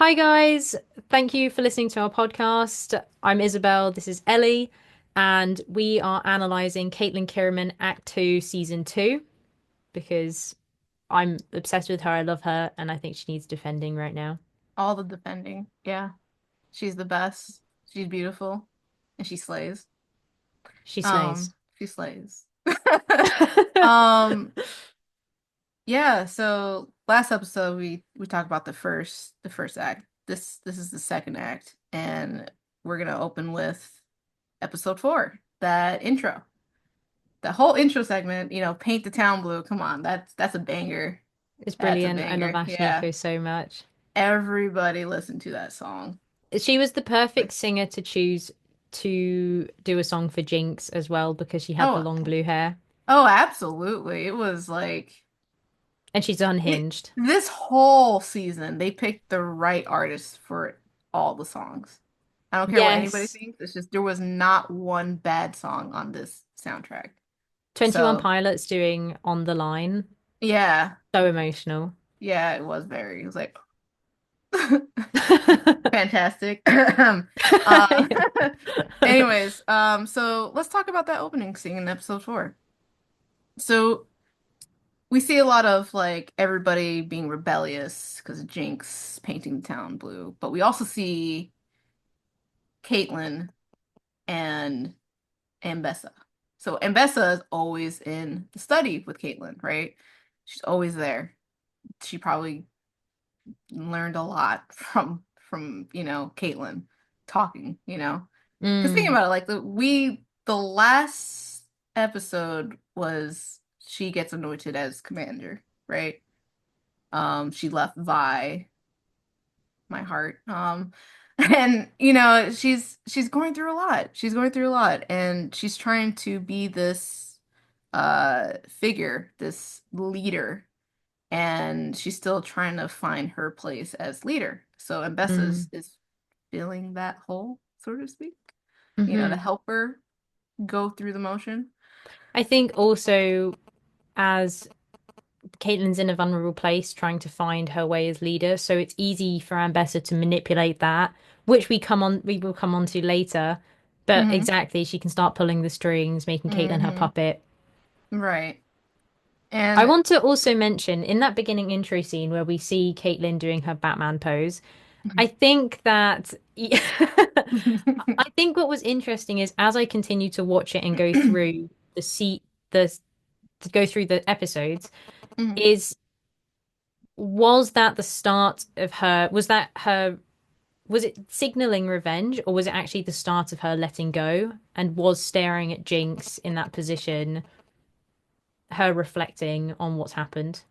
Hi, guys. Thank you for listening to our podcast. I'm Isabel. This is Ellie, and we are analyzing Caitlyn Kiramman Act 2, Season 2, because I'm obsessed with her. I love her, and I think she needs defending right now. All the defending. Yeah. She's the best. She's beautiful. And she slays. She slays. She slays. Um, yeah, so last episode we talked about the first act. This is the second act, and we're gonna open with episode 4, that intro. The whole intro segment, paint the town blue. Come on, that's a banger. It's That's a brilliant. I love banger. Ashley Yeah. Echo so much. Everybody listen to that song. She was the perfect singer to choose to do a song for Jinx as well because she had the Oh, long blue hair oh, absolutely. It was like and she's unhinged. this whole season, they picked the right artist for all the songs. I don't care what anybody Yes. thinks. It's just there was not one bad song on this soundtrack. 21 So, Pilots doing On the Line. yeah, So emotional. yeah, it was like fantastic. Anyways, so let's talk about that opening scene in episode 4. So we see a lot of like everybody being rebellious because of Jinx painting the town blue, but we also see Caitlyn and Ambessa. So Ambessa is always in the study with Caitlyn, right? She's always there. She probably learned a lot from Caitlyn talking, you know. Because think Mm, about it, like the last episode was she gets anointed as commander, right? She left Vi, my heart. And she's going through a lot. She's going through a lot, and she's trying to be this figure, this leader, and she's still trying to find her place as leader. So mm, is filling that hole, so to speak, to hmm. help her go through the motion. I think also as Caitlyn's in a vulnerable place trying to find her way as leader, so it's easy for Ambessa to manipulate that, which we will come on to later. But Hmm. exactly, she can start pulling the strings, making Caitlyn her Hmm. puppet. Right. I And want to also mention in that beginning intro scene where we see Caitlyn doing her Batman pose, I think that I think what was interesting is as I continue to watch it and go through the to go through the episodes, Mhm. is was that the start of her was that her was it signaling revenge or was it actually the start of her letting go and was staring at Jinx in that position, her reflecting on what's happened?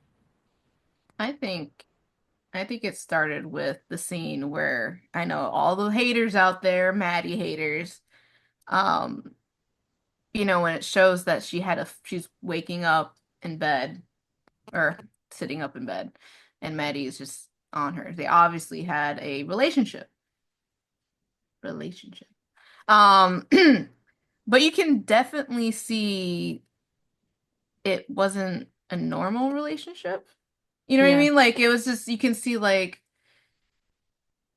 I think I think it started with the scene where I know all the haters out there, Maddie haters, um, when it shows that she's waking up in bed or sitting up in bed and Maddie is just on her. They obviously had a relationship. Um, but you can definitely see it wasn't a normal relationship. You know what I Yeah. mean? Like it was just you can see like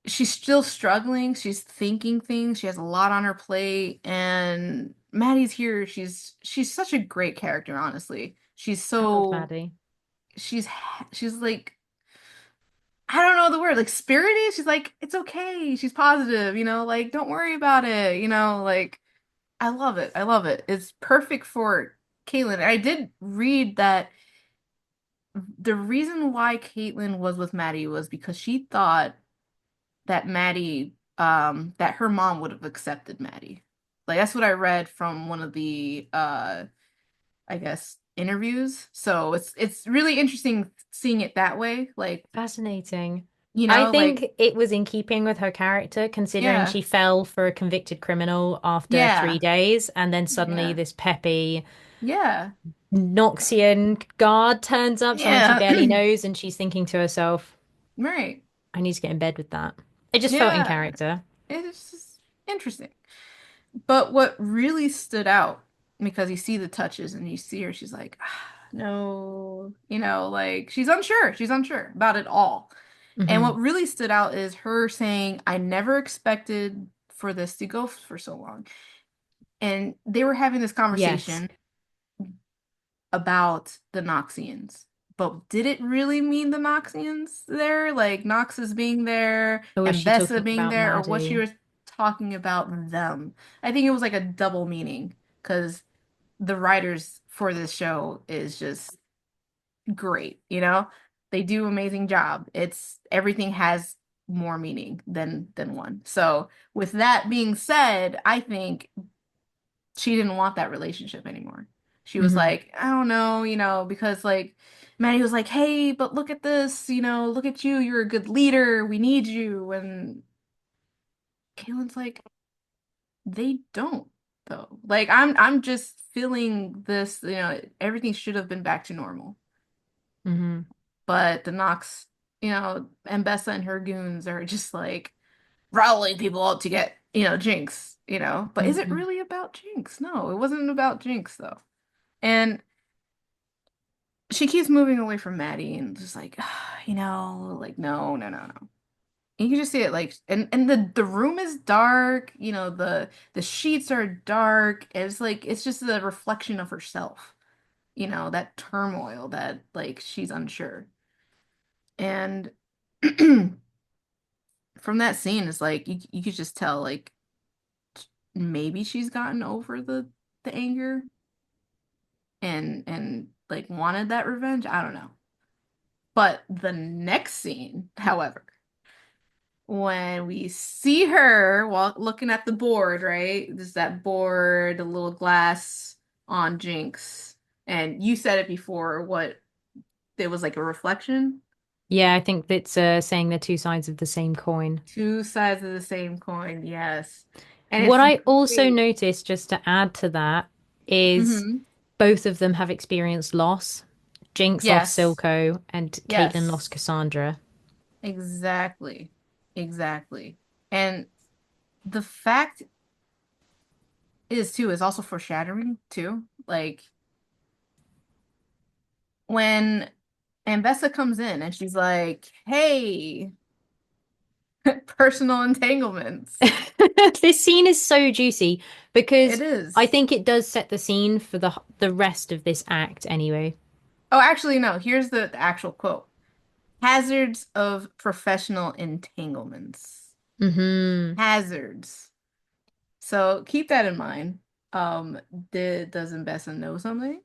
she's still struggling. She's thinking things. She has a lot on her plate, and Maddie's here. She's such a great character, honestly. I love Maddie. She's she's like I don't know the word, like spirited. She's like it's okay. She's positive, like don't worry about it, like I love it. I love it. It's perfect for Caitlyn. I did read that the reason why Caitlyn was with Maddie was because she thought that that her mom would have accepted Maddie. Like that's what I read from one of the I guess interviews. So it's really interesting seeing it that way. Like, Fascinating. I think like it was in keeping with her character, considering yeah. she fell for a convicted criminal after three Yeah. days, and then suddenly Yeah. this peppy Yeah. Noxian guard turns up, someone she Yeah. barely knows, and she's thinking to herself, Right. I need to get in bed with that. It just felt in Yeah. character. It's just interesting. But what really stood out, because you see the touches and you see her, she's like, no, like she's unsure. She's unsure about it all. And Hmm. what really stood out is her saying, I never expected for this to go for so long. And they were having this Yes. conversation about the Noxians. But did it really mean the Noxians there? Like Noxus being there Or was and she Bessa talking being about there, or was she Maddie? was talking about them? I think it was like a double meaning because the writers for this show is just great, you know? They do amazing job. It's everything has more meaning than one. So with that being said, I think she didn't want that relationship anymore. She was Hmm. like, I don't know, because like Maddie was like, hey, but look at this, look at you, you're a good leader, we need you. And Caitlyn's like, they don't though. Like I'm just feeling this, everything should have been back to normal. Hmm. But the Nox, and Bessa and her goons are just like rallying people up to get, Jinx. But is it Hmm. really about Jinx? No, it wasn't about Jinx though. And she keeps moving away from Maddie and just like, like no, no, no, no. And you can just see it like and the room is dark, the sheets are dark. It's like it's just a reflection of herself, that turmoil that like she's unsure. And from that scene it's like you could just tell like maybe she's gotten over the anger and like wanted that revenge. I don't know. But the next scene, however, when we see her while looking at the board, right? There's that board, the little glass on Jinx. And you said it before, what it was like a reflection. Yeah, I think that's saying they're two sides of the same coin. Two sides of the same coin, yes. And What it's I also great. noticed, just to add to that, is Hmm. both of them have experienced loss. Jinx lost Yes, Silco and Caitlyn lost yes, Cassandra. exactly. Exactly. And the fact is too is also foreshadowing too. Like when Ambessa comes in and she's like, "Hey, personal entanglements." This scene is so juicy It because I is. think it does set the scene for the rest of this act anyway. Oh, actually, no. Here's the actual quote. Hazards of professional entanglements. Hmm. Hazards. So keep that in mind. Um, does Ambessa know something?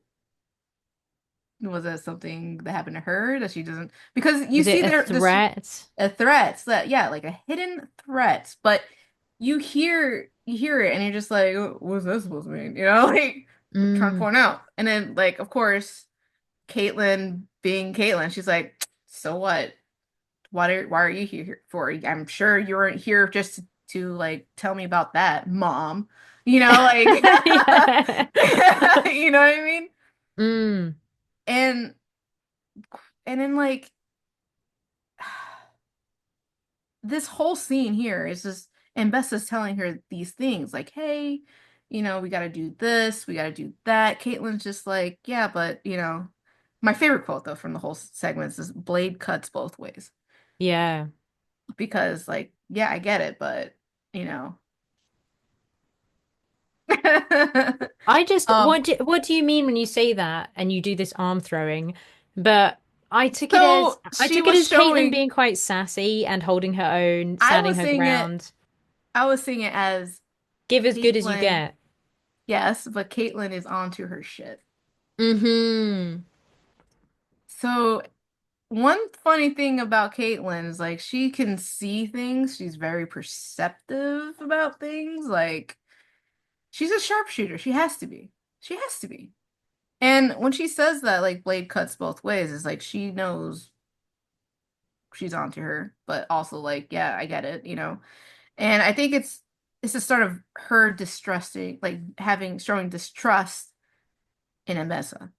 Was that something that happened to her that she doesn't? Because you Is it see a there this threat? a threat, so that, yeah, like a hidden threat, but you hear it and you're just like, "Oh, what's that supposed to mean?" Like we're trying to Mm. point out. And then like of course, Caitlyn being Caitlyn, she's like, "So what? Why are you here for? I'm sure you weren't here just to like tell me about that, mom." Like Yeah. you know what I mean? Mm. And and then like this whole scene here is just and Bessa's telling her these things like, hey, we gotta do this, we gotta do that. Caitlyn's just like, yeah, but my favorite quote though from the whole segment is blade cuts both ways. Yeah. Because like, yeah, I get it, but you know. I just Um, what do you mean when you say that and you do this arm throwing? But so I she took it was as Caitlyn showing being quite sassy and holding her own, I standing was her seeing it ground. I was seeing it as Give as good as you Caitlyn, get. yes, but Caitlyn is onto her shit. Mm-hmm. So one funny thing about Caitlyn is like she can see things. She's very perceptive about things. Like she's a sharpshooter. She has to be. She has to be. And when she says that, like blade cuts both ways, it's like she knows she's onto her, but also like, yeah, I get it. And I think it's the start of her distrusting, like having showing distrust in Amessa,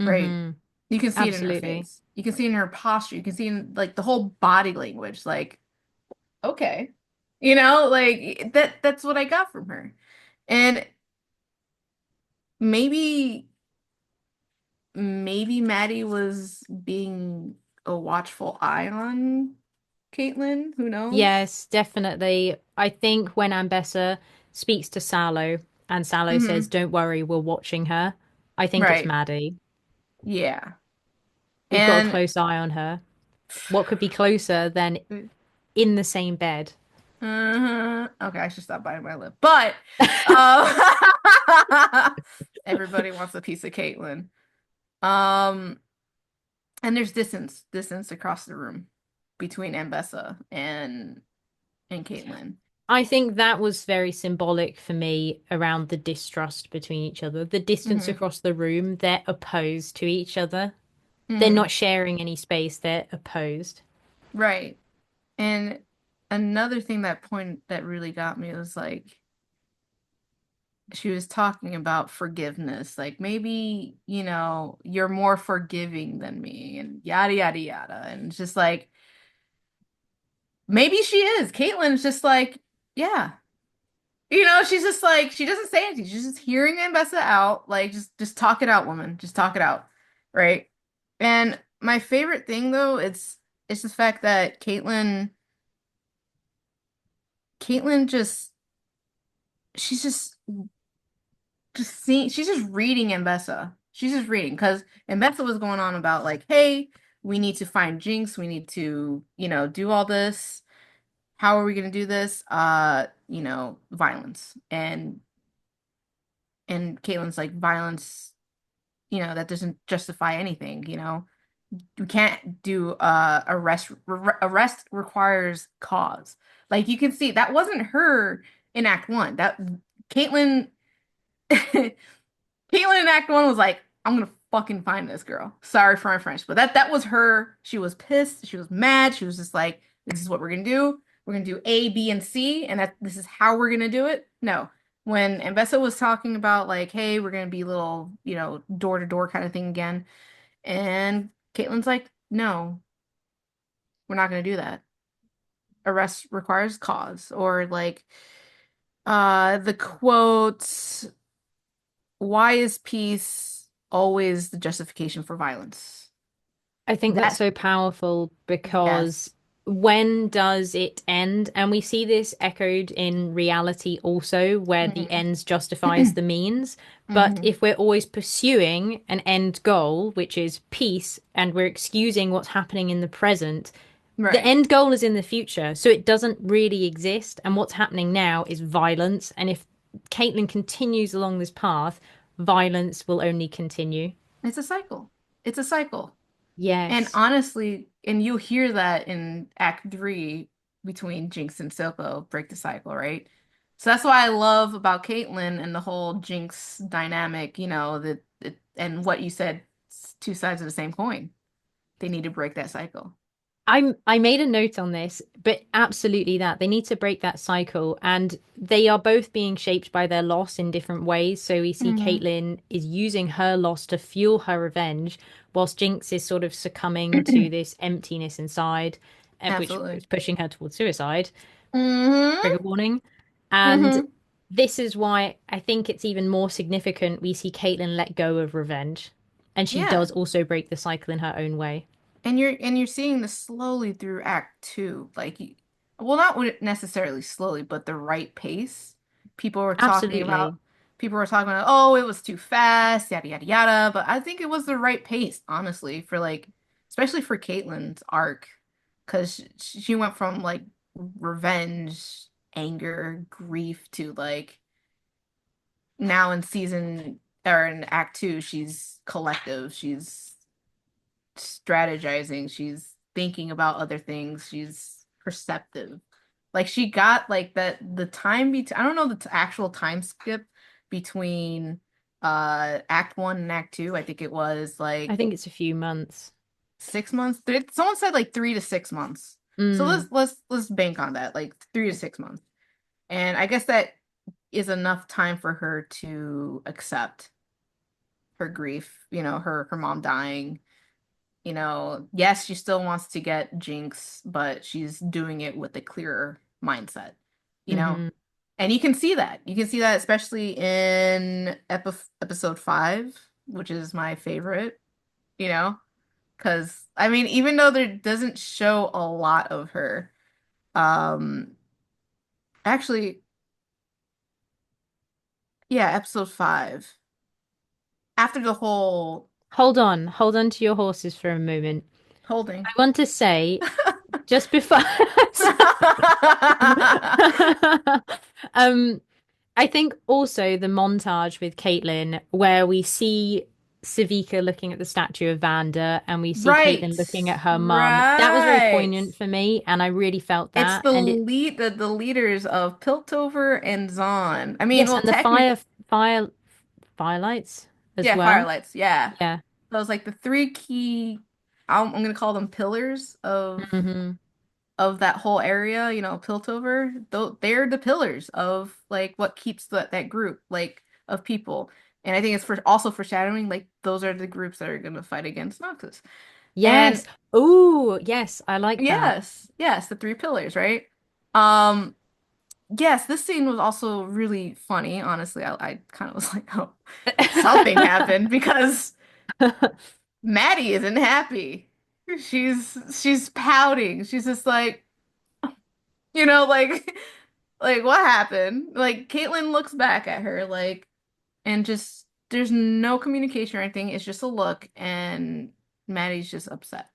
right? Mm-hmm. You can see it in her Absolutely. face. You can see it in her posture. You can see in like the whole body language. Like, okay, like that's what I got from her. And maybe maybe Maddie was being a watchful eye on. Caitlyn? Who knows? Yes, definitely. I think when Ambessa speaks to Sallow and Sallow says, Hmm. "Don't worry, we're watching her," I think it's Right. Maddie. Yeah. We've got a And close eye on her. What could be closer than in the same bed? Okay, I should stop biting my lip. But uh, everybody wants a piece of Caitlyn. Um, and there's distance across the room between Ambessa and Caitlyn. I think that was very symbolic for me around the distrust between each other. The distance Hmm. across the room, they're opposed to each other. They're Hmm. not sharing any space, they're opposed. Right. And another thing that really got me was like she was talking about forgiveness. Like maybe, you're more forgiving than me and yada yada yada. And it's just like maybe she is. Caitlyn's just like, yeah. She's just like she doesn't say anything. She's just hearing Ambessa out. Like just talk it out, woman. Just talk it out. Right? And my favorite thing though, it's the fact that Caitlyn just she's just seeing she's just reading Mbessa. She's just reading because Mbessa was going on about like, hey, we need to find Jinx, we need to, do all this. How are we gonna do this? Violence. And Caitlyn's like violence, that doesn't justify anything. You can't do arrest requires cause. Like you can see that wasn't her in Act One. That Caitlyn Caitlyn in Act One was like, I'm gonna fucking find this girl. Sorry for my French, but that was her. She was pissed. She was mad. She was just like, this is what we're gonna do. We're gonna do A, B, and C, and that this is how we're gonna do it. No. When Ambessa was talking about like, hey, we're gonna be little, door to door kind of thing again, and Caitlyn's like, no, we're not gonna do that. Arrest requires cause, or like, the quote. Why is peace always the justification for violence? I think that's That, so powerful because yes. when does it end? And we see this echoed in reality also, where the Hmm. ends justifies the means. But Hmm. if we're always pursuing an end goal, which is peace, and we're excusing what's happening in the present, the Right. end goal is in the future. So it doesn't really exist. And what's happening now is violence. And if Caitlyn continues along this path, violence will only continue. It's a cycle. It's a cycle. And Yes. honestly, and you'll hear that in Act 3 between Jinx and Silco break the cycle, right? So that's why I love about Caitlyn and the whole Jinx dynamic, and what you said, it's two sides of the same coin. They need to break that cycle. I made a note on this, but absolutely that. They need to break that cycle and they are both being shaped by their loss in different ways. So we see Hmm. Caitlyn is using her loss to fuel her revenge, whilst Jinx is sort of succumbing to this emptiness inside, which Absolutely. is pushing her towards suicide. Hmm. Trigger warning. And Hmm. this is why I think it's even more significant we see Caitlyn let go of revenge. And she Yeah. does also break the cycle in her own way. And you're seeing this slowly through Act Two, like, well, not necessarily slowly, but the right pace. People were talking about, Absolutely. oh, it was too fast, yada yada yada. But I think it was the right pace, honestly, for like, especially for Caitlyn's arc, because she went from like revenge, anger, grief to like now in season or in Act Two, she's collective, she's strategizing, she's thinking about other things, she's perceptive. Like she got like that the time between I don't know the actual time skip between Act 1 and Act 2. I think it was I like think it's a few months. 6 months. Someone said like 3 to 6 months. So Mm, let's bank on that, like 3 to 6 months. And I guess that is enough time for her to accept her grief, her mom dying. Yes, she still wants to get Jinx, but she's doing it with a clearer mindset, you know? hmm. And you can see that. You can see that especially in episode 5, which is my favorite, you know? Because I mean, even though there doesn't show a lot of her, um, actually, yeah, episode 5. After the whole Hold on to your horses for a moment. I holding. want to say just before um I think also the montage with Caitlyn where we see Savika looking at the statue of Vanda and we see Right, Caitlyn looking at her mum. That was very right. poignant for me and I really felt It's that. And it the leaders of Piltover and Zahn. I mean, yes, well, and the technically, firelights as yeah, well. firelights, yeah. Yeah. Those like the three key. I'm gonna call them pillars Hmm. of that whole area. Piltover. Though they're the pillars of like what keeps that group like of people. And I think it's for also foreshadowing like those are the groups that are gonna fight against Noxus. And Yes. Oh, yes, I like that. yes, yes, the three pillars, right? Um, yes, this scene was also really funny. Honestly, I kind of was like, oh, something happened because Maddie isn't happy. She's pouting. She's just like, like like what happened? Like Caitlyn looks back at her like and just there's no communication or anything. It's just a look and Maddie's just upset.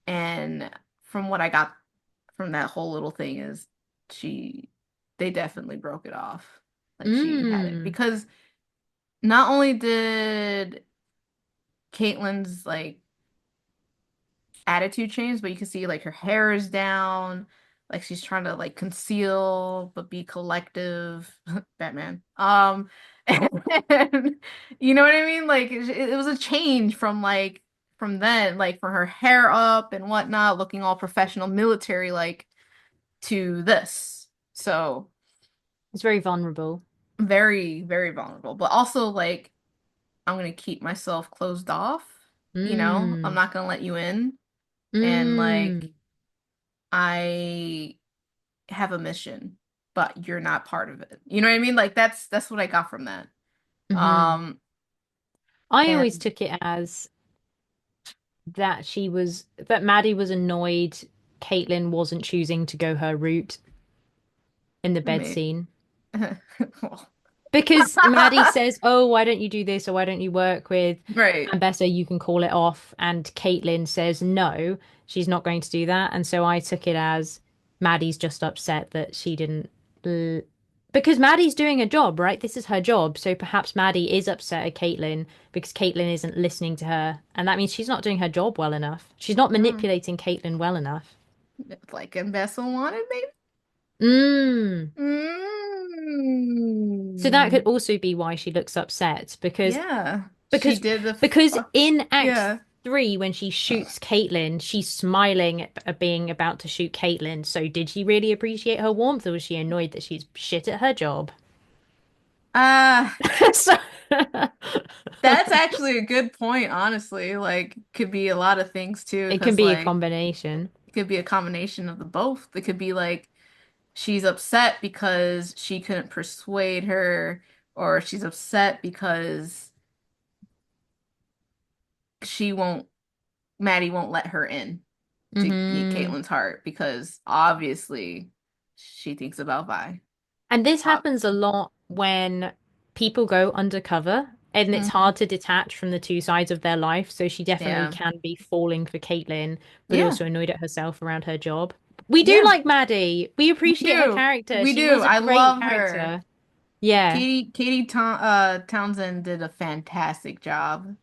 And from what I got from that whole little thing is she they definitely broke it off. Like she had it Mm. because not only did Caitlyn's like attitude change, but you can see like her hair is down, like she's trying to like conceal but be collective. Batman. And you know what I mean? Like it was a change from from then, like from her hair up and whatnot, looking all professional military like to this. So It's very vulnerable. very, very vulnerable, but also like I'm gonna keep myself closed off, I'm Mm. not gonna let you in. And like Mm. I have a mission, but you're not part of it. You know what I mean? Like that's what I got from that. Hmm. Um I always and took it as that Maddie was annoyed Caitlyn wasn't choosing to go her route in the bed me. scene. Well, Because Maddie says, "Oh, why don't you do this or why don't you work with right. Ambessa? You can call it off." And Caitlyn says, "No, she's not going to do that." And so I took it as Maddie's just upset that she didn't l- because Maddie's doing a job, right? This is her job. So perhaps Maddie is upset at Caitlyn because Caitlyn isn't listening to her. And that means she's not doing her job well enough. She's not Mm. manipulating Caitlyn well enough. Like and Vessel wanted, maybe? Mm. So that could Mm. also be why she looks upset Yeah. She because did the because fuck. in Act Yeah. 3 when she shoots Caitlyn, she's smiling at being about to shoot Caitlyn. So did she really appreciate her warmth, or was she annoyed that she's shit at her job? Uh, So that's actually a good point, honestly. Like, could be a lot of things too, it can because be a like combination. it could be a combination of the both. It could be like she's upset because she couldn't persuade her, or she's upset because she won't, Maddie won't let her in to meet Hmm. Caitlyn's heart because obviously she thinks about Vi. And this Uh, happens a lot when people go undercover and it's hmm hard to detach from the two sides of their life. So she definitely Yeah. can be falling for Caitlyn, but Yeah. also annoyed at herself around her job. We do Yeah. like Maddie. We We appreciate her do. character. We She do. was a I great love her. character. Yeah. Katie Townsend did a fantastic job.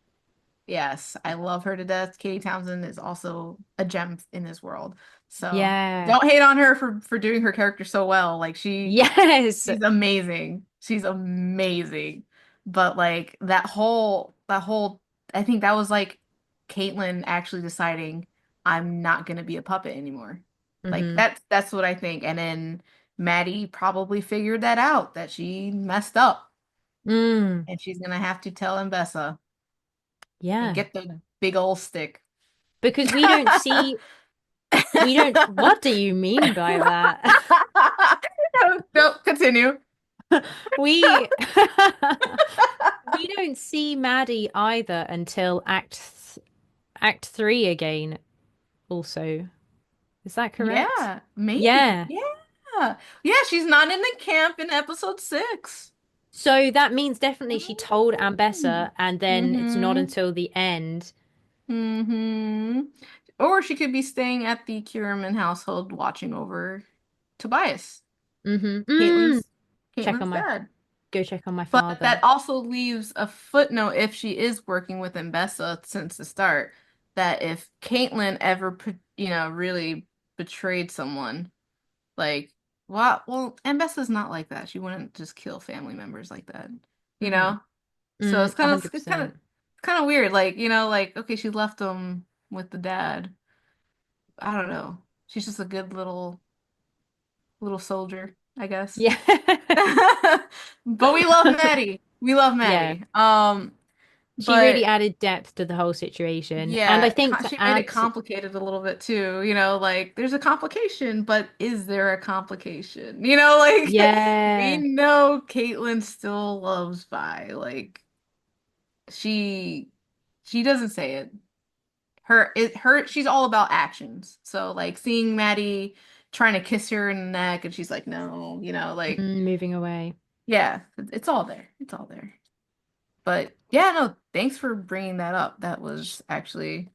Yes, I love her to death. Katie Townsend is also a gem in this world. So Yeah. don't hate on her for doing her character so well. Like Yes. she's amazing. She's amazing. But like that whole I think that was like Caitlyn actually deciding I'm not gonna be a puppet anymore. Like Hmm. that's what I think. And then Maddie probably figured that out that she messed up Mm. and she's gonna have to tell Mbessa and Yeah. get the big old stick. Because we don't, what do you mean by that? No, continue. We we don't see Maddie either until Act 3 again, also. Is that correct? Yeah, maybe. Yeah. Yeah. Yeah, she's not in the camp in episode 6. So that means definitely she told Oh. Ambessa, and then it's not Mm-hmm. until the end. Mm-hmm. Or she could be staying at the Kiramman household watching over Tobias, Mm-hmm. Mm. Caitlyn's Check on Caitlyn's my, dad. go check on my But that father. also leaves a footnote if she is working with Mbessa since the start, that if Caitlyn ever, really betrayed someone, like, well, Mbessa's not like that. She wouldn't just kill family members like that, you Mm-hmm. know? So it's kind of, it's kind of, 100%. kind of weird. Like, like, okay, she left him with the dad. I don't know. She's just a good little soldier, I guess. Yeah. But we love Maddie. We love Yeah. Maddie. She really But added depth to the whole situation. And I yeah, think to she made it add, complicated a little bit too. Like there's a complication, but is there a complication? Like we yeah. know Caitlyn still loves Vi. Like she she doesn't say it. She's all about actions. So like seeing Maddie trying to kiss her in the neck and she's like, no, like Moving away. yeah, it's all there. It's all there. But yeah, no, thanks for bringing that up. That was actually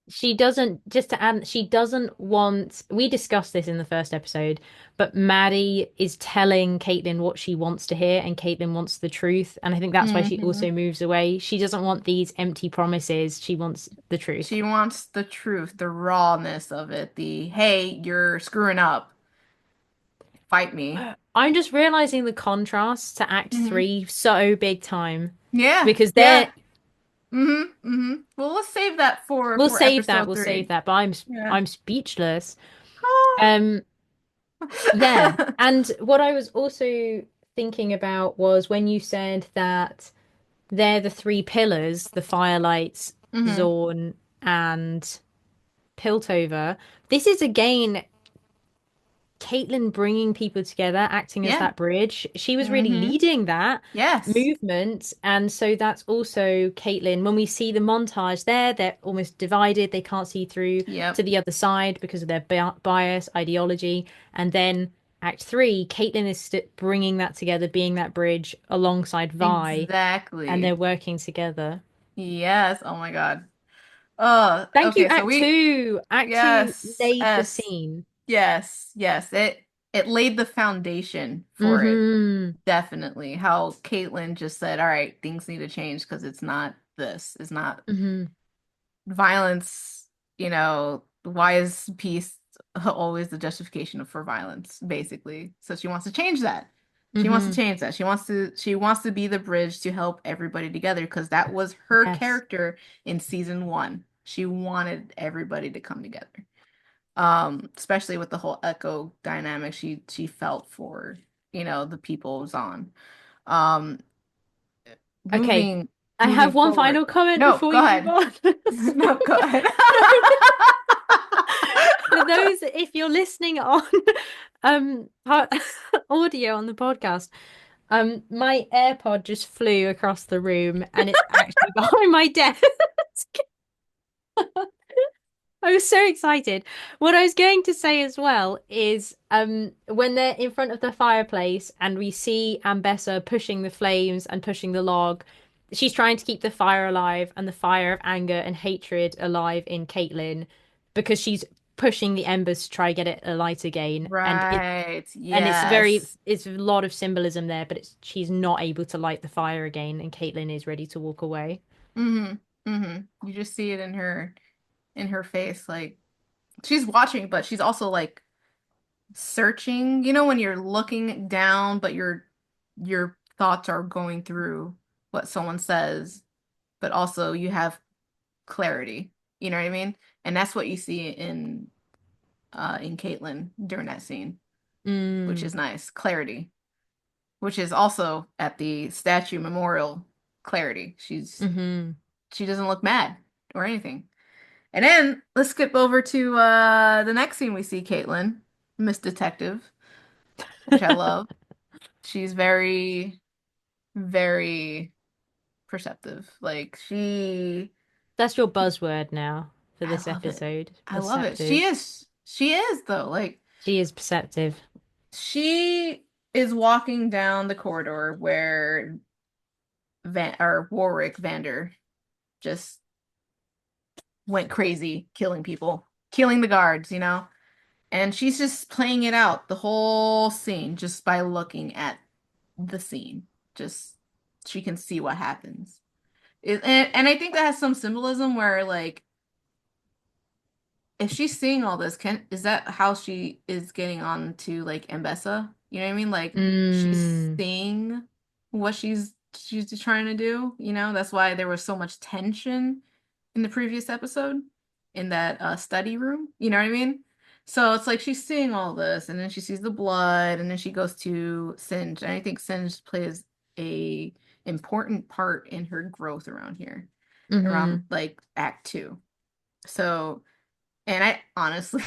She doesn't, just to add, she doesn't want, we discussed this in the first episode, but Maddie is telling Caitlyn what she wants to hear, and Caitlyn wants the truth. And I think that's why she hmm also moves away. She doesn't want these empty promises. She wants the truth. She wants the truth, the rawness of it, the hey, you're screwing up, fight me. I'm just realizing the contrast to Act hmm 3 so big time Yeah, because they're, yeah. Well, let's save that for we'll episode save 3. that, but Yeah. I'm speechless. Um, yeah. And what I was also thinking about was when you said that they're the three pillars, the Firelights, hmm Zorn, and Piltover. This is again Caitlyn bringing people together, acting as Yeah. that bridge. She was really hmm leading that Yes. movement. And so that's also Caitlyn. When we see the montage there, they're almost divided. They can't see through to Yep. the other side because of their bias, ideology. And then Act 3, Caitlyn is bringing that together, being that bridge alongside Vi, and they're Exactly. working together. Yes. Oh my God. Thank you, Okay, so Act we 2. Act 2 yes, laid the yes, scene. yes, yes. It laid the foundation for it. Mm-hmm. Definitely. How Caitlyn just said, all right, things need to change because it's not this. It's not Mm-hmm. violence, why is peace always the justification for violence, basically? So she wants to change that. She wants to Mm-hmm. change that. She wants to be the bridge to help everybody together because that was her Yes. character in season 1. She wanted everybody to come together. Especially with the whole Echo dynamic she felt for, the people it was on. Um, Okay. moving I moving have one forward. final comment No, before go we move ahead. on. No, go ahead. For those, if you're listening on audio on the podcast, my AirPod just flew across the room and it's actually behind my desk. I was so excited. What I was going to say as well is when they're in front of the fireplace and we see Ambessa pushing the flames and pushing the log, she's trying to keep the fire alive and the fire of anger and hatred alive in Caitlyn because she's pushing the embers to try to get it alight again. Right. And Yes. it's a lot of symbolism there, but it's she's not able to light the fire again and Caitlyn is ready to walk away. hmm You just see it in her face, like she's watching, but she's also like searching. When you're looking down, but your thoughts are going through what someone says, but also you have clarity. You know what I mean? And that's what you see in Caitlyn during that scene, which Mm, is nice. Clarity, which is also at the statue memorial. Clarity. hmm She doesn't look mad or anything. And then let's skip over to the next scene we see Caitlyn, Miss Detective, which I love. She's very, very perceptive. Like she That's your buzzword now for I this love it. episode. I love it. Perceptive. She is though. Like She is perceptive. she is walking down the corridor where Van or Warwick Vander just went crazy, killing people, killing the guards, you know? And she's just playing it out, the whole scene, just by looking at the scene. Just she can see what happens. And I think that has some symbolism where like if she's seeing all this, can is that how she is getting on to like Mbessa? You know what I mean? Like she's Mm. seeing what she's trying to do, you know? That's why there was so much tension in the previous episode in that study room. You know what I mean? So it's like she's seeing all this and then she sees the blood and then she goes to Singe. And I think Singe plays a important part in her growth around here, around Hmm. like Act 2. So and I honestly,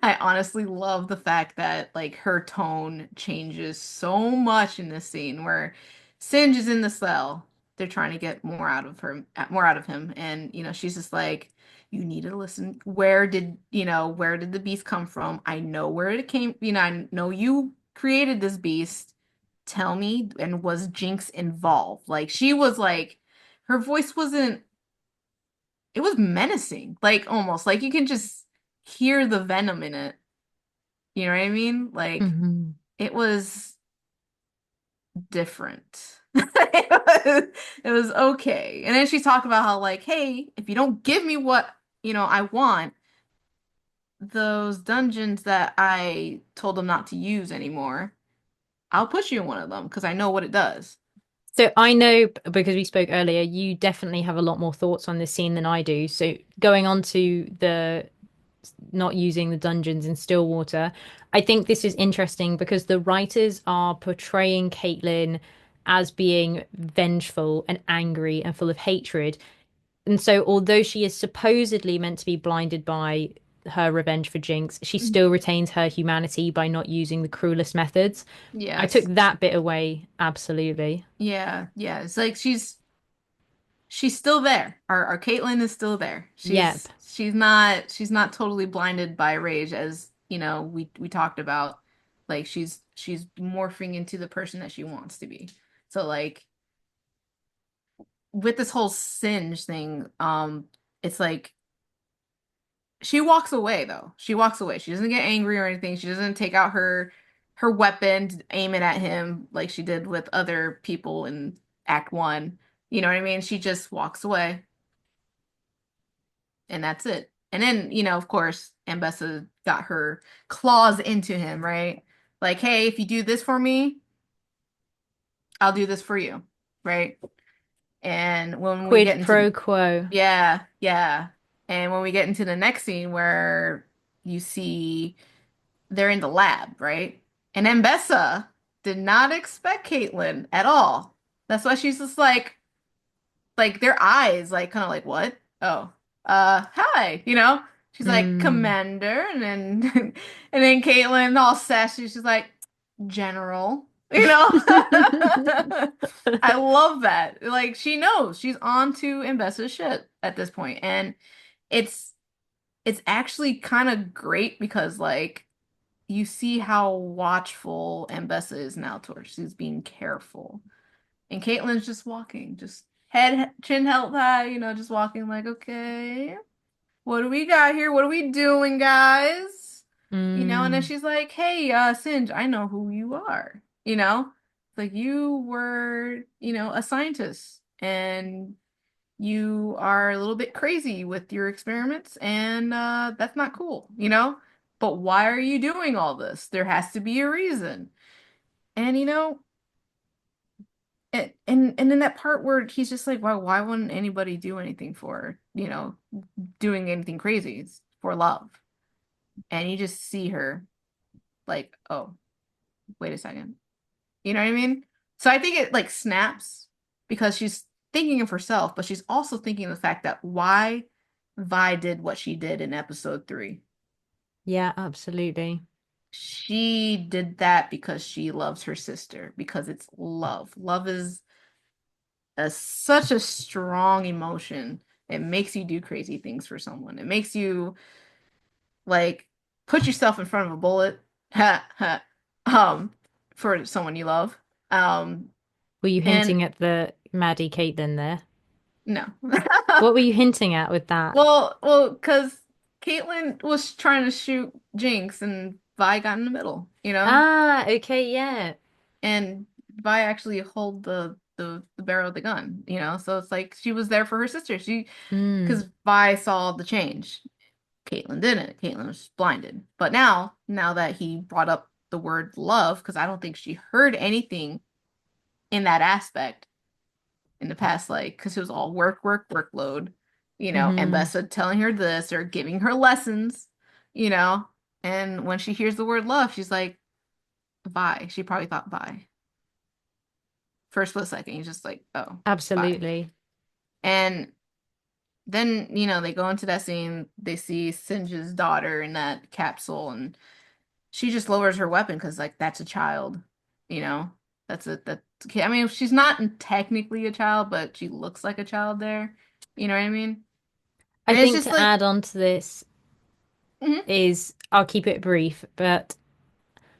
I honestly love the fact that like her tone changes so much in this scene where Singe is in the cell. They're trying to get more out of her, more out of him, and she's just like, "You need to listen. Where did the beast come from? I know where it came. I know you created this beast. Tell me, and was Jinx involved? Like she was like, her voice wasn't it was menacing, like almost like you can just hear the venom in it. You know what I mean? Like Hmm. it was different. It was okay. And then she talked about how like, hey, if you don't give me what, I want, those dungeons that I told them not to use anymore, I'll put you in one of them because I know what it does. So I know because we spoke earlier, you definitely have a lot more thoughts on this scene than I do. So going on to the not using the dungeons in Stillwater, I think this is interesting because the writers are portraying Caitlyn as being vengeful and angry and full of hatred. And so, although she is supposedly meant to be blinded by her revenge for Jinx, she still retains her humanity by not using the cruelest methods. I took Yes. that bit away, absolutely. Yeah, yeah. It's like she's still there. Our Caitlyn is still there. Yep. She's not totally blinded by rage as, we talked about. Like she's morphing into the person that she wants to be. So like with this whole Singe thing, it's like she walks away though. She walks away. She doesn't get angry or anything. She doesn't take out her weapon to aim it at him like she did with other people in Act 1. You know what I mean? She just walks away. And that's it. And then, of course, Ambessa got her claws into him, right? Like, hey, if you do this for me, I'll do this for you, right? And when we get Quid into, pro quo. yeah, yeah. And when we get into the next scene where you see they're in the lab, right? And Ambessa did not expect Caitlyn at all. That's why she's just like their eyes like kind of like what oh hi she's like Mm. commander and then and then Caitlyn all sassy she's like general I love that like she knows she's on to Ambessa's shit at this point and it's it's actually kind of great because like you see how watchful Ambessa is now towards she's being careful and Caitlyn's just walking, just head, chin held high, just walking like, okay, what do we got here? What are we doing, guys? And then Mm. she's like, hey, Singe, I know who you are. It's like you were, a scientist and you are a little bit crazy with your experiments, and that's not cool. But why are you doing all this? There has to be a reason. And and in that part where he's just like, why wouldn't anybody do anything for, doing anything crazy? It's for love. And you just see her like, oh, wait a second. You know what I mean? So I think it like snaps because she's thinking of herself, but she's also thinking of the fact that why Vi did what she did in episode 3. Yeah, absolutely. She did that because she loves her sister, because it's love. Love is such a strong emotion It makes you do crazy things for someone. It makes you like put yourself in front of a bullet, ha ha, um, for someone you love. Um, Were you and hinting at the Maddie Caitlyn there? no. What were you hinting at with that? Because Caitlyn was trying to shoot Jinx and Vi got in the middle, you know? Ah, okay, yeah. And Vi actually hold the barrel of the gun, you know? So it's like she was there for her sister. Mm, Because Vi saw the change. Caitlyn didn't. Caitlyn was blinded. But now that he brought up the word love, because I don't think she heard anything in that aspect in the past, like, because it was all workload, and hmm. Bessa telling her this or giving her lessons, you know. And when she hears the word love, she's like, bye. She probably thought bye. For a split second, you're just like, oh, bye. Absolutely. And then, they go into that scene, they see Singe's daughter in that capsule, and she just lowers her weapon because, like, that's a child, you know? That's a kid. I mean, she's not technically a child, but she looks like a child there. You know what I mean? I And it's think just to like, add on to this mhm, is I'll keep it brief, but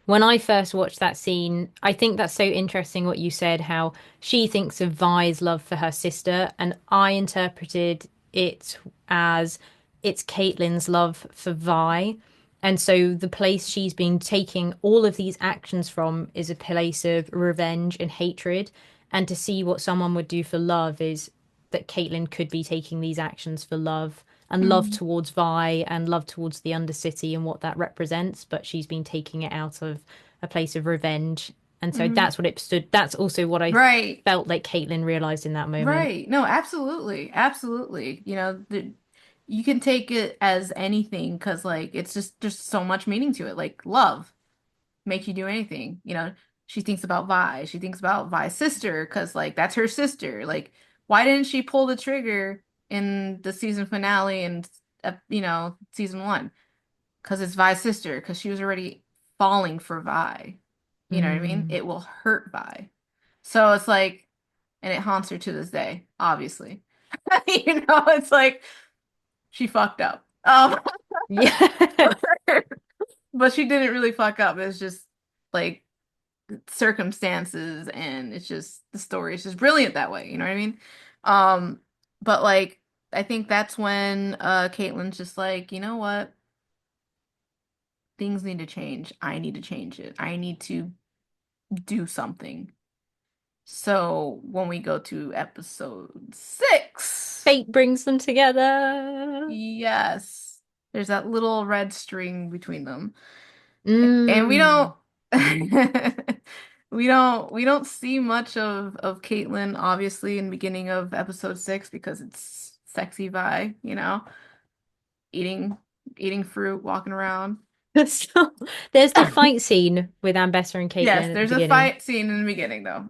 when I first watched that scene, I think that's so interesting what you said, how she thinks of Vi's love for her sister, and I interpreted it as it's Caitlyn's love for Vi. And so the place she's been taking all of these actions from is a place of revenge and hatred. And to see what someone would do for love is that Caitlyn could be taking these actions for love and love mhm, towards Vi and love towards the Undercity and what that represents, but she's been taking it out of a place of revenge. And so mhm. that's what it stood. That's also what I Right, felt like Caitlyn realized in that moment. right. No, absolutely, absolutely. You can take it as anything because, like, it's just so much meaning to it. Like love make you do anything. She thinks about Vi. She thinks about Vi's sister because, like, that's her sister. Like, why didn't she pull the trigger in the season finale and, season one? Because it's Vi's sister. Because she was already falling for Vi. You know what I mean? Mm. It will hurt Vi. So it's like, and it haunts her to this day, obviously. It's like she fucked up. Yeah. But she didn't really fuck up. It's just like circumstances, and it's just the story is just brilliant that way, you know what I mean? Um, but like I think that's when Caitlyn's just like, you know what? Things need to change. I need to change it. I need to do something. So when we go to episode 6, Fate brings them together. yes, there's that little red string between them. And we don't Mm. we don't see much of Caitlyn obviously in the beginning of episode 6 because it's sexy Vi, eating eating fruit, walking around. So, there's the fight scene with Ambessa and Yes, Caitlyn at the there's a beginning. fight scene in the beginning though.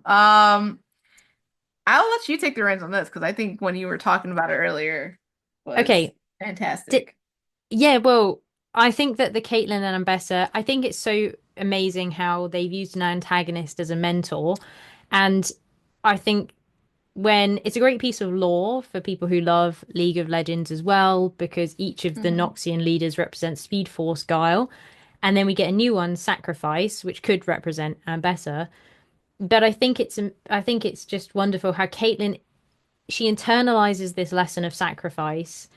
I'll let you take the reins on this because I think when you were talking about it earlier was Okay. Di fantastic. Yeah, well, I think that the Caitlyn and Ambessa, I think it's so amazing how they've used an antagonist as a mentor. And I think when it's a great piece of lore for people who love League of Legends as well, because each of the Hmm. Noxian leaders represents Speed Force Guile. And then we get a new one, Sacrifice, which could represent Ambessa. But I think it's just wonderful how Caitlyn she internalizes this lesson of sacrifice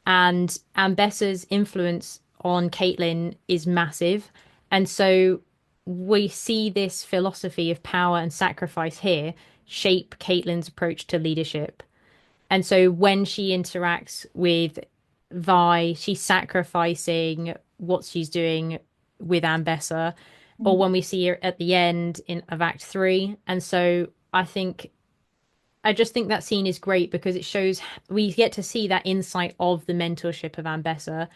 and Ambessa's influence on Caitlyn is massive. And so we see this philosophy of power and sacrifice here shape Caitlyn's approach to leadership. And so when she interacts with Vi, she's sacrificing what she's doing with Ambessa, or when we see her at the end of Act 3. And so I just think that scene is great because it shows we get to see that insight of the mentorship of Ambessa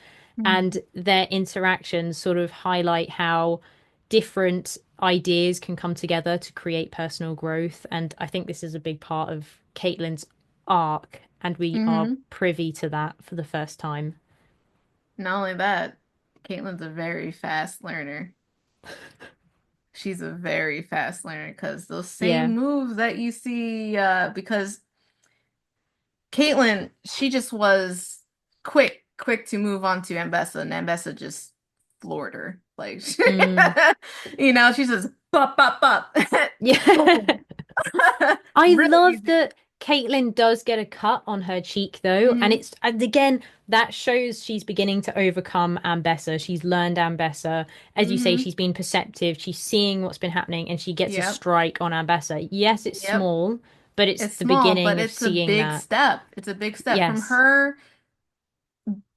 and Hmm. their interactions sort of highlight how different ideas can come together to create personal growth. And I think this is a big part of Caitlyn's arc, and we are Hmm. privy to that for the first time. Not only that, Caitlyn's a very fast learner. She's a very fast learner because those Yeah. same moves that you see, because Caitlyn, she just was quick to move on to Ambessa, and Ambessa just floored her. Like, Mm. she says, bop, bop, bop. Yeah. Boom. I Really love easy. that Caitlyn does get a cut on her cheek though, Hmm. and again that shows she's beginning to overcome Ambessa. She's learned Ambessa. As you say, Hmm. she's been perceptive. She's seeing what's been happening, and she gets a Yep. strike on Ambessa. Yes, it's Yep. small, but it's It's the small, but beginning of it's a seeing big that. step. It's a big step from Yes. her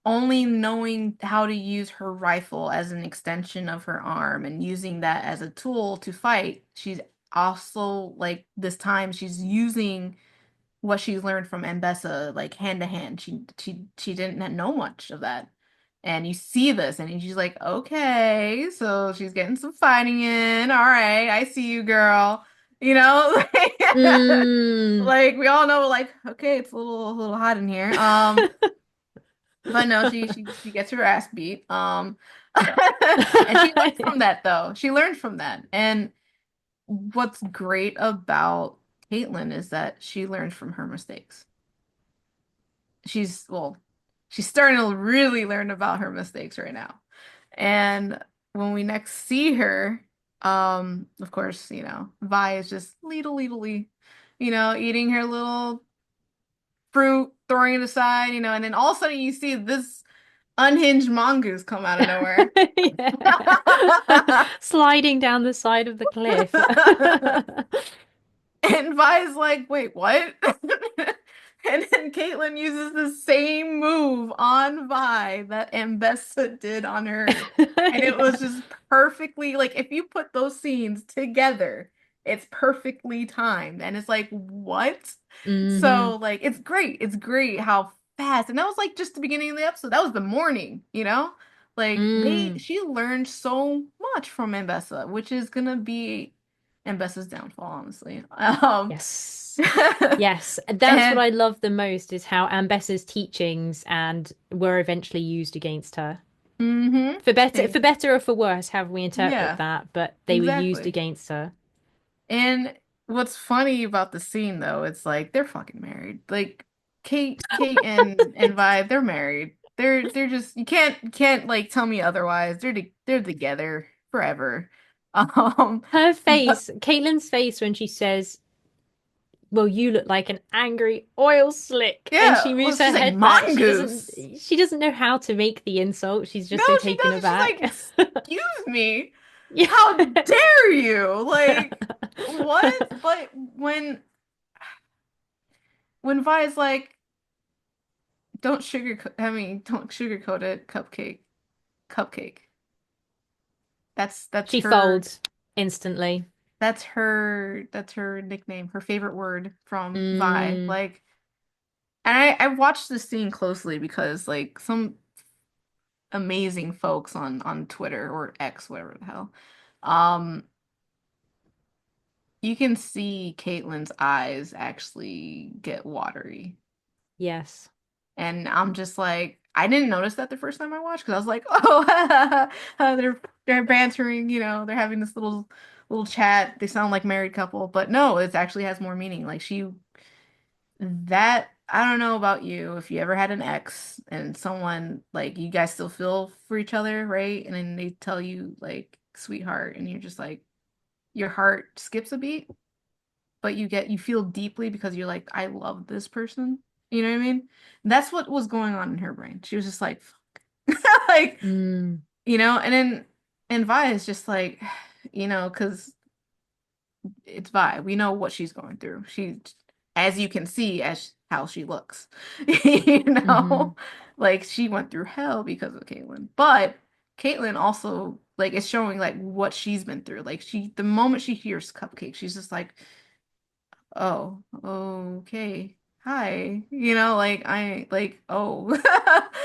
only knowing how to use her rifle as an extension of her arm and using that as a tool to fight. She's also like this time she's using what she's learned from Mbessa like hand to hand. She didn't know much of that. And you see this and she's like, okay, so she's getting some fighting in. All right, I see you, girl. You know, Mm. like we all know, like, okay, it's a little hot in here. But no, she gets her ass beat. And she learned from that though. She learned from that. And what's great about Caitlyn is that she learns from her mistakes. Well, she's starting to really learn about her mistakes right now. And when we next see her, of course, Vi is just leedle, eating her little fruit, throwing it aside, and then all of a sudden you see this unhinged mongoose come out of nowhere. Yeah. Sliding down the side of the cliff. And Vi's like, wait, what? And then Caitlyn uses the same move on Vi that Ambessa did on her. And it was Yeah. just perfectly, like, if you put those scenes together, it's perfectly timed. And it's like, what? Hmm. So, like, it's great. It's great how fast. And that was like just the beginning of the episode. That was the morning. Like, Mm. she learned so much from Ambessa, which is gonna be Ambessa's downfall, honestly. Yes. Yes. That's what And I love the most is how Ambessa's teachings and were eventually used against her. hmm For better or for worse, however we interpret yeah, that, but they were used exactly. against her. And what's funny about the scene though, it's like they're fucking married. Like Kate and Vi, they're married. They're just you can't like tell me otherwise. They're together forever. Her But face, Caitlyn's face when she says, well, you look like an angry oil slick, and yeah, she well, moves her she's like head back. mongoose. She doesn't know how to make the insult. She's No, just so she taken doesn't. She's like, aback. excuse me, Yeah. how dare you? Like, what? But when Vi's like, don't sugarcoat it, cupcake. That's She her folds instantly. that's her nickname, her favorite word from Vi. Mm, Like, and I watched this scene closely because like some amazing folks on Twitter or X, whatever the hell, um, you can see Caitlyn's eyes actually get watery. yes. And I'm just like, I didn't notice that the first time I watched because I was like, oh, they're bantering, they're having this little chat. They sound like married couple, but no, it actually has more meaning. Like that I don't know about you if you ever had an ex and someone like you guys still feel for each other, right? And then they tell you like, sweetheart, and you're just like your heart skips a beat, but you feel deeply because you're like, I love this person. You know what I mean? That's what was going on in her brain. She was just like, like, Mm, and Vi is just like, because it's Vi. We know what she's going through. As you can see, as how she looks, you hmm. know, like she went through hell because of Caitlyn. But Caitlyn also like is showing like what she's been through. Like the moment she hears Cupcake, she's just like, oh, okay. Hi. Like oh.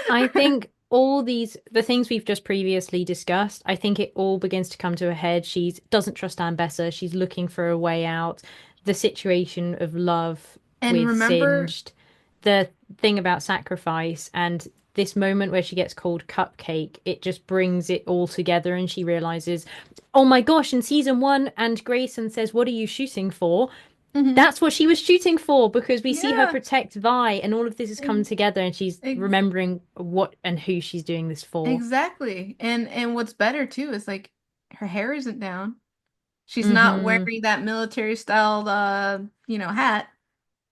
I think the things we've just previously discussed, I think it all begins to come to a head. She doesn't trust Ambessa. She's looking for a way out. The situation of love And with remember, Singed, the thing about sacrifice, and this moment where she gets called Cupcake, it just brings it all together and she realizes, oh my gosh, in season one, and Grayson says, what are you shooting for? Hmm. That's what she was shooting for because we see her Yeah, protect Vi and all of this is coming ex together and she's ex remembering what and who she's doing this for. exactly. And what's better too is like her hair isn't down. She's not Hmm. wearing that military styled hat.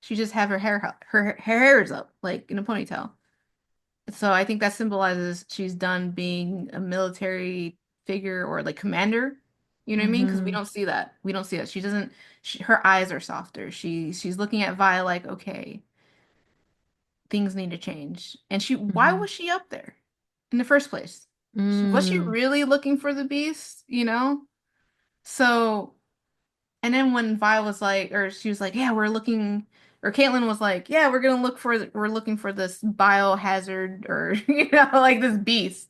She just have her hair is up like in a ponytail. So I think that symbolizes she's done being a military figure or like commander. You know what I mean? Because we Hmm. don't see that. We don't see that. She doesn't. Her eyes are softer. She's looking at Vi like, okay, things need to change. And why Hmm. was she up there in the first place? Was she Mm. really looking for the beast? You know? So, and then when Vi was like, or she was like, yeah, we're looking, or Caitlyn was like, yeah, we're looking for this biohazard or, like this beast.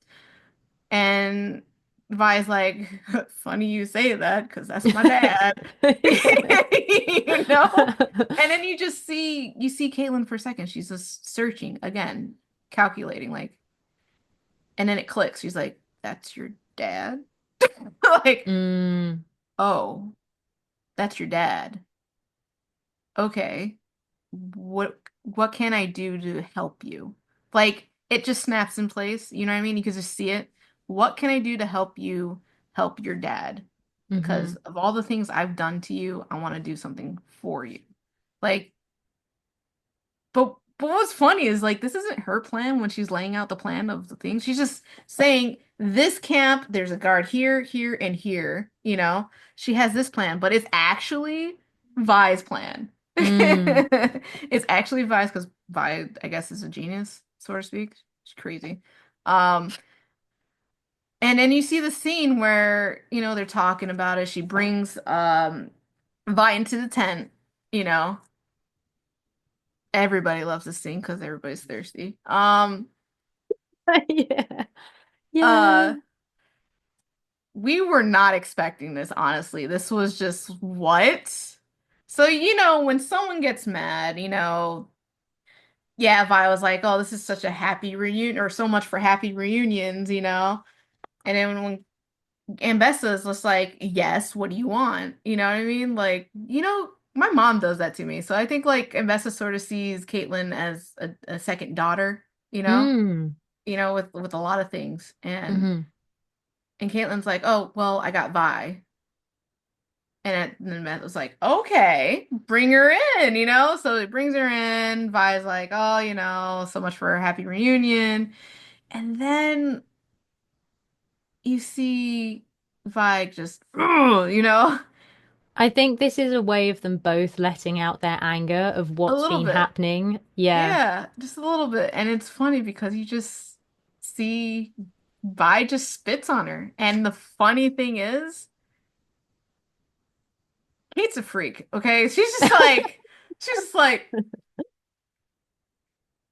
And Vi's like, funny you say that because that's my dad. Yeah. You know? And then you see Caitlyn for a second. She's just searching again, calculating, like, and then it clicks. She's like, that's your dad? Like, Mm. oh, that's your dad. Okay. What can I do to help you? Like, it just snaps in place. You know what I mean? You can just see it. What can I do to help you help your dad? Because Hmm. of all the things I've done to you, I want to do something for you. Like, but what's funny is like this isn't her plan when she's laying out the plan of the thing. She's just saying this camp, there's a guard here, here, and here, She has this plan, but it's actually Vi's plan. Mm. It's actually Vi's because Vi, I guess, is a genius, so to speak. She's crazy. Um, and then you see the scene where, they're talking about it. She brings Vi into the tent, you know. Everybody loves this scene because everybody's thirsty. Yeah. Uh, Yeah. we were not expecting this, honestly. This was just what? So, when someone gets mad, yeah, Vi was like, oh, this is such a happy reunion, or so much for happy reunions. And then when Ambessa's just like, yes, what do you want? You know what I mean? Like, my mom does that to me. So I think like Ambessa sort of sees Caitlyn as a second daughter, you know? Mm. With a lot of things. And Hmm. and Caitlyn's like, "Oh, well, I got Vi." And then Matt was like, "Okay, bring her in." So he brings her in. Vi's like, "Oh, so much for a happy reunion." And then you see Vi just, I think this is a way of them both letting out their anger of a what's little been bit. happening. Yeah. Yeah, just a little bit. And it's funny because you just see Vi just spits on her. And the funny thing is, Kate's a freak, okay? She's just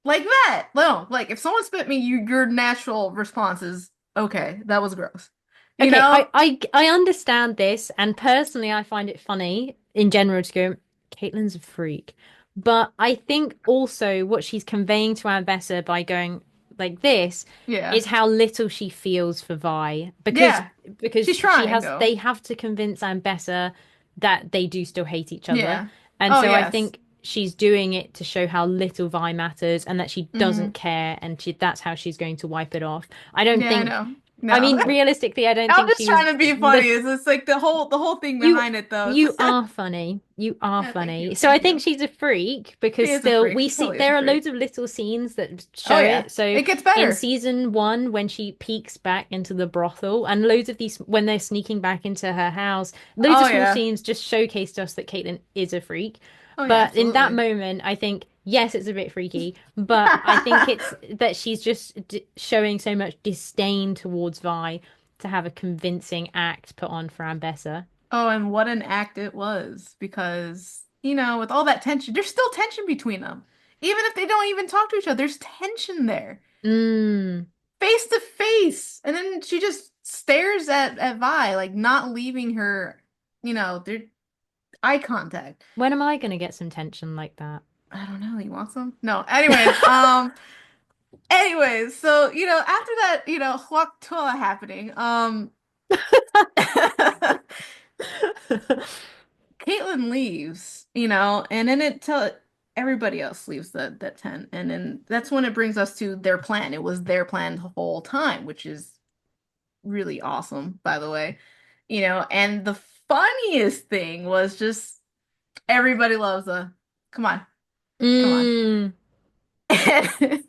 like that. No, like if someone spit me, your natural response is, okay, that was gross. You Okay, know? I understand this, and personally, I find it funny in general to go, Caitlyn's a freak. But I think also what she's conveying to Ambessa by going like this Yeah. is how little she feels for Vi Yeah. because She's she trying has though. they have to convince Ambessa that they do still hate each other, Yeah. and Oh, so I yes. think she's doing it to show how little Vi matters and that she Hmm. doesn't care, and that's how she's going to wipe it off. I don't Yeah, I think. know. I No. mean, realistically, I don't I'm think just she was trying to be funny. look. It's like the whole thing You behind it though. you are funny. You are Yeah, thank funny. you. So I Thank think you. she's a freak She because is a still freak. we She see totally is a there are freak. loads of little scenes that Oh show yeah. it. So It gets in better. season one, when she peeks back into the brothel, and loads of these when they're sneaking back into her house, loads Oh of small yeah. scenes just showcase to us that Caitlyn is a freak. Oh yeah, But in that absolutely. moment, I think yes, it's a bit freaky, but I think it's that she's just showing so much disdain towards Vi to have a convincing act put on for Ambessa. Oh, and what an act it was because, with all that tension, there's still tension between them. Even if they don't even talk to each other, there's tension there. Mm. Face to face. And then she just stares at Vi, like not leaving her, their eye contact. When am I going to get some tension like that? I don't know, you want some? No. Anyways, so, after that, Huac Toa happening, Caitlyn leaves and then it tell everybody else leaves that tent, and then that's when it brings us to their plan. It was their plan the whole time, which is really awesome, by the way. And the funniest thing was just everybody loves a come on, come on. Mm. And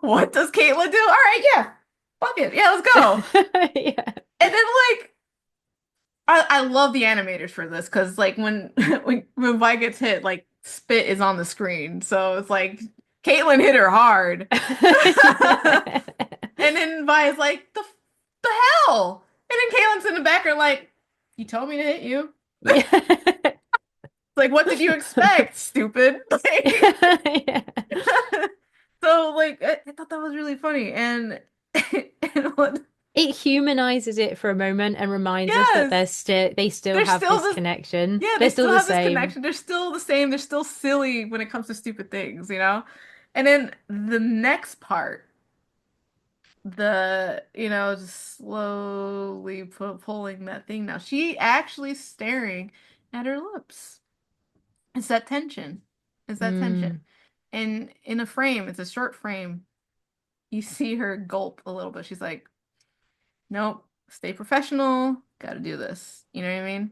what does Caitlyn do? All right, yeah, fuck it, yeah, let's go. Yeah. And then like I love the animators for this because like when when Vi gets hit, like spit is on the screen, so it's like Caitlyn hit her hard, and then Vi is like the hell, and then Caitlyn's in the background like, you told me to hit you. Yeah. Like, what did you expect, stupid? Like, Yeah. so like I thought that was really funny, and what? It humanizes it for a moment and reminds us that Yes, they still they're have still this this. connection. Yeah, they They're still still the have this same. connection. They're still the same. They're still silly when it comes to stupid things. And then the next part, just slowly pulling that thing down. She actually staring at her lips. It's that tension. It's that tension. Mm, And in a frame, it's a short frame. You see her gulp a little bit. She's like, "Nope, stay professional. Got to do this." You know what I mean?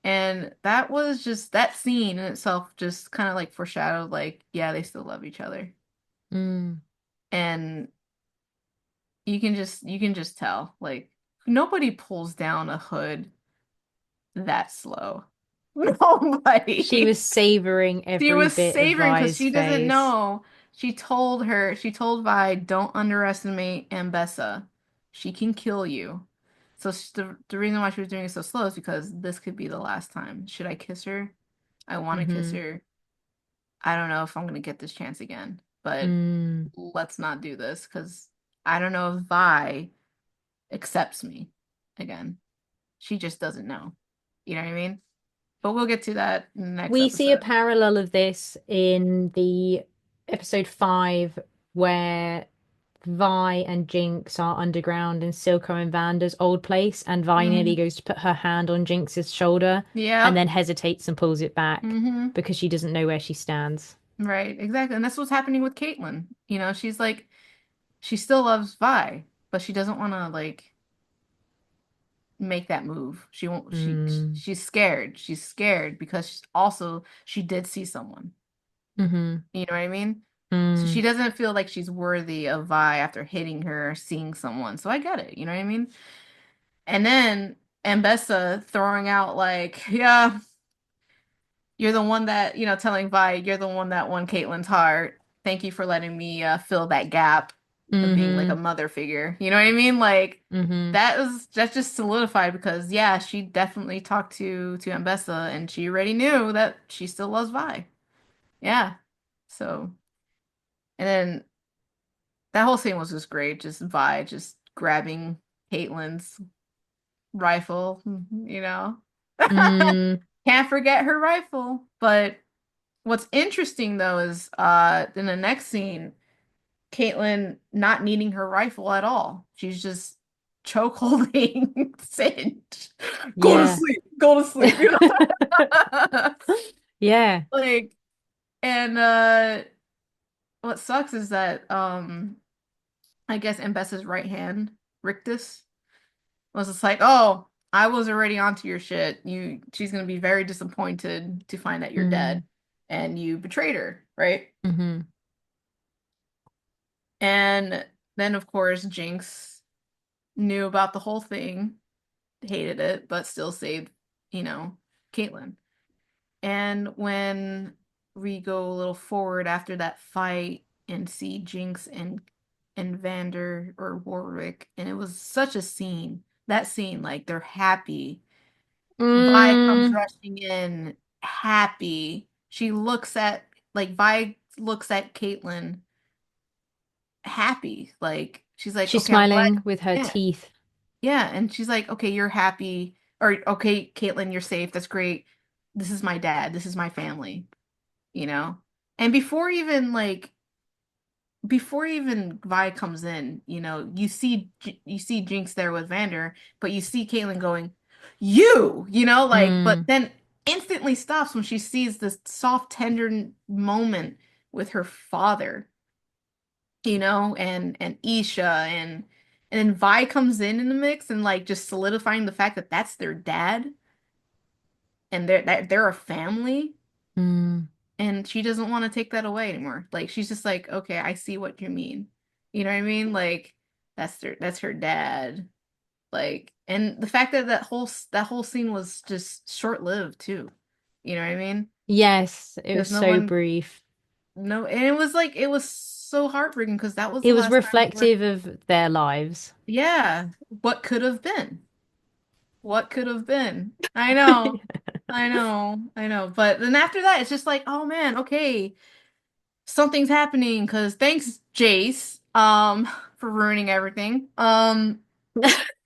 And that was just that scene in itself just kind of like foreshadowed like, yeah, they still love each other. mm. And you can just tell like nobody pulls down a hood that slow. She Nobody. was savoring She every was bit of savoring because Vi's she doesn't face. know. She told Vi, don't underestimate Ambessa. She can kill you. So the reason why she was doing it so slow is because this could be the last time. Should I kiss her? I want to kiss Hmm. her. I don't know if I'm gonna get this chance again, but Mm. let's not do this because I don't know if Vi accepts me again. She just doesn't know. You know what I mean? But we'll get to that in the next We see a episode. parallel of this in the episode 5 where Vi and Jinx are underground in Silco and Vander's old place, and Vi nearly Hmm. goes to put her hand on Jinx's shoulder and Yep. then hesitates and pulls it back Hmm. because she doesn't know where she stands. Right, exactly. And that's what's happening with Caitlyn. She's like, she still loves Vi, but she doesn't want to like make that move. She won't, Mm. she's scared. She's scared because also she did see someone. Mm-hmm. You know what I mean? So she Mm. doesn't feel like she's worthy of Vi after hitting her, seeing someone. So I get it. You know what I mean? And then Ambessa throwing out like, yeah, you're the one that, telling Vi, you're the one that won Caitlyn's heart. Thank you for letting me fill that gap of being like a Mm-hmm. mother figure. You know what I mean? Like Mm-hmm. that's just solidified because yeah, she definitely talked to Ambessa and she already knew that she still loves Vi. Yeah. So and then that whole scene was just great. Just Vi just grabbing Caitlyn's rifle, you know. Mm. Can't forget her rifle. But what's interesting though is in the next scene, Caitlyn not needing her rifle at all. She's just chokeholding Sage. Go to Yeah. sleep. Go to sleep. Yeah. Like and what sucks is that I guess Ambessa's right hand, Rictus, was just like, oh, I was already onto your shit. She's gonna be very disappointed to find that you're Mm. dead and you betrayed her, right? Mm-hmm. And then of course Jinx knew about the whole thing, hated it, but still saved, you know, Caitlyn. And when we go a little forward after that fight and see Jinx and Vander or Warwick, and it was such a scene. That scene, like they're happy. Vi comes Mm. rushing in, happy. She looks at like Vi looks at Caitlyn, happy. Like she's like, She's okay, I'm glad. smiling with her Yeah, teeth. yeah. And she's like, okay, you're happy, or okay, Caitlyn, you're safe. That's great. This is my dad. This is my family. You know. And before even Vi comes in, you see Jinx there with Vander, but you see Caitlyn going, but Mm. then instantly stops when she sees this soft, tender moment with her father, and Isha and then Vi comes in the mix and like just solidifying the fact that that's their dad and they're a family, Mm. and she doesn't want to take that away anymore. Like she's just like, okay, I see what you mean. You know what I mean? Like that's her dad. Like, and the fact that that whole scene was just short-lived too. You know what I mean? Yes, it was Because no so one, brief. no, and it was so heartbreaking because that was It the was last time we were, reflective of their lives. yeah, what could have been. What could have been. I know. I know. I know. But then after that, it's just like, oh man, okay, something's happening because thanks, Jace, for ruining everything. I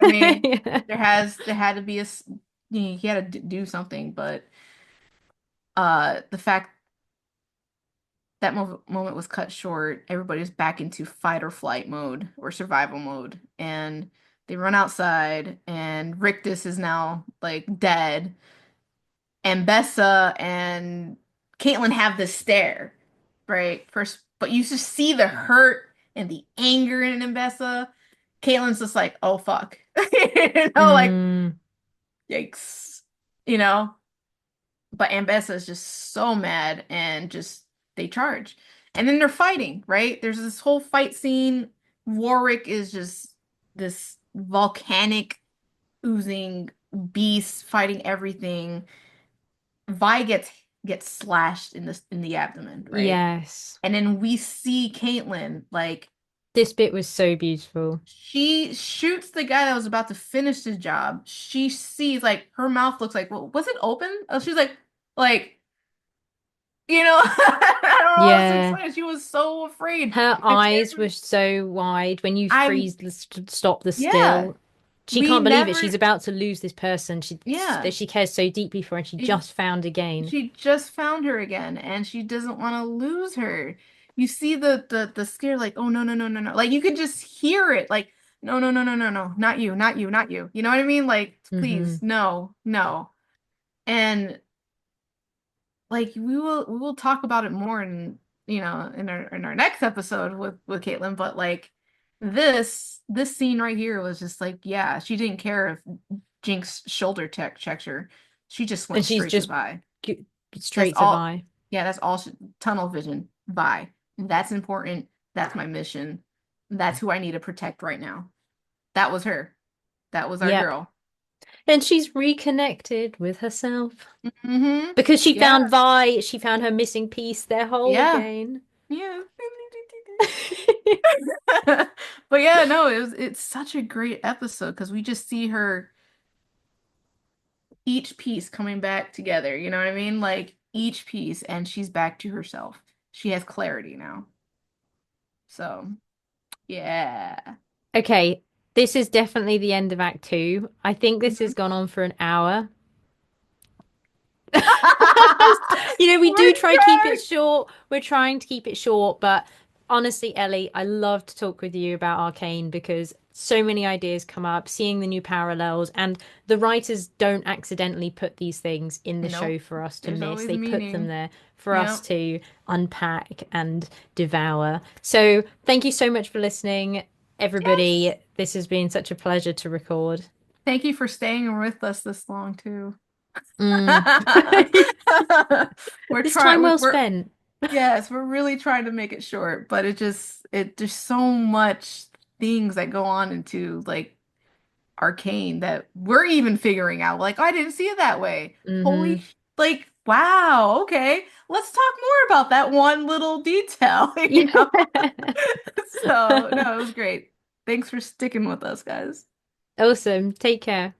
mean, there had to be he had to do something, but the fact that moment was cut short, everybody's back into fight or flight mode or survival mode, and they run outside, and Rictus is now like dead, and Bessa and Caitlyn have this stare, right? First, but you just see the hurt and the anger in Bessa. Caitlyn's just like, oh fuck, like Mm, yikes, you know. But Ambessa is just so mad and just they charge. And then they're fighting, right? There's this whole fight scene. Warwick is just this volcanic oozing beast fighting everything. Vi gets slashed in the abdomen, right? yes. And then we see Caitlyn like This bit was so beautiful. she shoots the guy that was about to finish his job. She sees like her mouth looks like, well, was it open? Oh, she's like I don't know how else to Yeah. explain it. She was so afraid. Her And eyes were so wide when you I'm, freeze stop the yeah, still. She we can't believe it. She's never, about to lose this person yeah, that she cares so deeply for, and she it, just found again. she just found her again, and she doesn't want to lose her. You see the scare, like, oh no, no, no, no, no. Like you could just hear it, like, no, no, no, no, no, no, not you, not you, not you. You know what I mean? Like, Hmm. please, no, no. And like we will talk about it more in our next episode with Caitlyn, but like this scene right here was just like, yeah, she didn't care if Jinx shoulder checks her. She just went And she's straight to just Vi. g- That's straight to all. Vi. Yeah, that's all tunnel vision. Vi. That's important. That's my mission. That's who I need to protect right now. That was her. That was our Yep. girl. And she's reconnected with herself Mm-hmm. because she Yeah. found Vi. She found her missing piece. They're whole Yeah. again. Yeah. But yeah, no, it's such a great episode because we just see her each piece coming back together, you know what I mean? Like each piece, and she's back to herself. She has clarity now. So, yeah. Okay, this is definitely the end of Act Two. I think this has gone on for an hour. We We're do try to keep it trying. short. We're trying to keep it short, but honestly, Ellie, I love to talk with you about Arcane because so many ideas come up, seeing the new parallels, and the writers don't accidentally put these things in the show Nope. for us to There's miss. always They put them meaning. there for us Yep. to unpack and devour. So, thank you so much for listening, everybody. Yes. This has been such a pleasure to record. Thank you for staying with us this long too. Mm. We're This trying time well we're spent. Yes, we're really trying to make it short, but there's so much things that go on into like Arcane that we're even figuring out. Like, I didn't see it that way. Holy, Hmm. like, wow, okay. Let's talk more about that one little detail, you Yeah. know? So, no, it was great. Thanks for sticking with us, guys. Awesome. Take care.